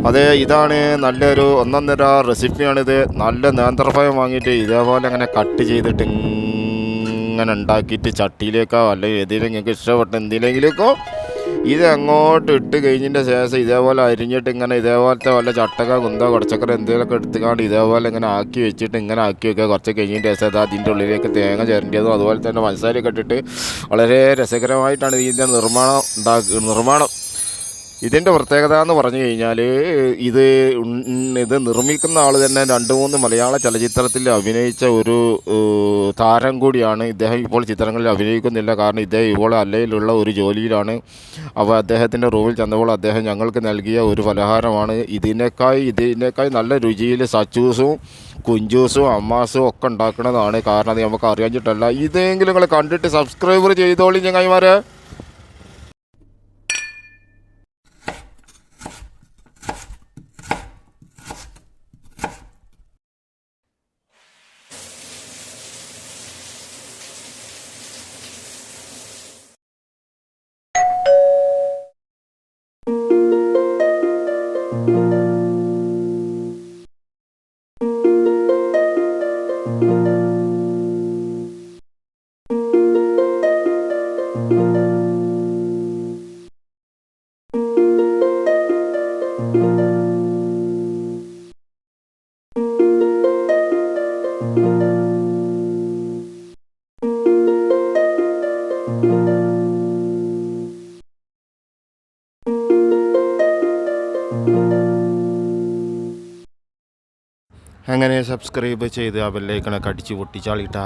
അതെ, ഇതാണ് നല്ലൊരു ഒന്നൊന്നര റെസിപ്പിയാണിത്. നല്ല നേന്ത്രപ്പഴം വാങ്ങിയിട്ട് ഇതേപോലെ അങ്ങനെ കട്ട് ചെയ്തിട്ട് ഇങ്ങനെ ഉണ്ടാക്കിയിട്ട് ചട്ടിയിലേക്കോ അല്ലെങ്കിൽ ഏതെങ്കിലും നിങ്ങൾക്ക് ഇഷ്ടപ്പെട്ട എന്തിലെങ്കിലേക്കോ ഇത് അങ്ങോട്ട് ഇട്ട് കഴിഞ്ഞതിൻ്റെ ശേഷം ഇതേപോലെ അരിഞ്ഞിട്ട് ഇങ്ങനെ ഇതേപോലത്തെ വല്ല ചട്ടക കുന്തോ കുറച്ചക്കര എന്തെങ്കിലുമൊക്കെ എടുത്തുകൊണ്ട് ഇതേപോലെ ഇങ്ങനെ ആക്കി വെച്ചിട്ട് ഇങ്ങനെ ആക്കി വെക്കുക. കുറച്ച് കഴിഞ്ഞതിൻ്റെ ശേഷം അത് അതിൻ്റെ ഉള്ളിലേക്ക് തേങ്ങ ചിരണ്ടിയതും അതുപോലെ തന്നെ പഞ്ചസാരയൊക്കെ ഇട്ടിട്ട് വളരെ രസകരമായിട്ടാണ് ഇതിൻ്റെ നിർമ്മാണം. ഇതിൻ്റെ പ്രത്യേകത എന്ന് പറഞ്ഞു കഴിഞ്ഞാൽ ഇത് ഇത് നിർമ്മിക്കുന്ന ആൾ തന്നെ 2-3 മലയാള ചലച്ചിത്രത്തിൽ അഭിനയിച്ച ഒരു താരം കൂടിയാണ്. ഇദ്ദേഹം ഇപ്പോൾ ചിത്രങ്ങളിൽ അഭിനയിക്കുന്നില്ല, കാരണം ഇദ്ദേഹം ഇപ്പോൾ അല്ലയിലുള്ള ഒരു ജോലിയിലാണ്. അപ്പോൾ അദ്ദേഹത്തിൻ്റെ റൂമിൽ ചെന്നപ്പോൾ അദ്ദേഹം ഞങ്ങൾക്ക് നൽകിയ ഒരു പലഹാരമാണ്. ഇതിനേക്കായി നല്ല രുചിയിൽ സച്ചൂസും കുഞ്ചൂസും അമ്മാസും ഒക്കെ ഉണ്ടാക്കുന്നതാണ്. കാരണം അത് നമുക്ക് അറിയാഞ്ഞിട്ടല്ല. ഇതെങ്കിലും നിങ്ങൾ കണ്ടിട്ട് സബ്സ്ക്രൈബർ ചെയ്തോളി ചങ്ങായിമാരെ. അങ്ങനെ സബ്സ്ക്രൈബ് ചെയ്ത് ആ ബെല്ലൈക്കണൊക്കെ അടിച്ച് പൊട്ടിച്ചാളിട്ടാ.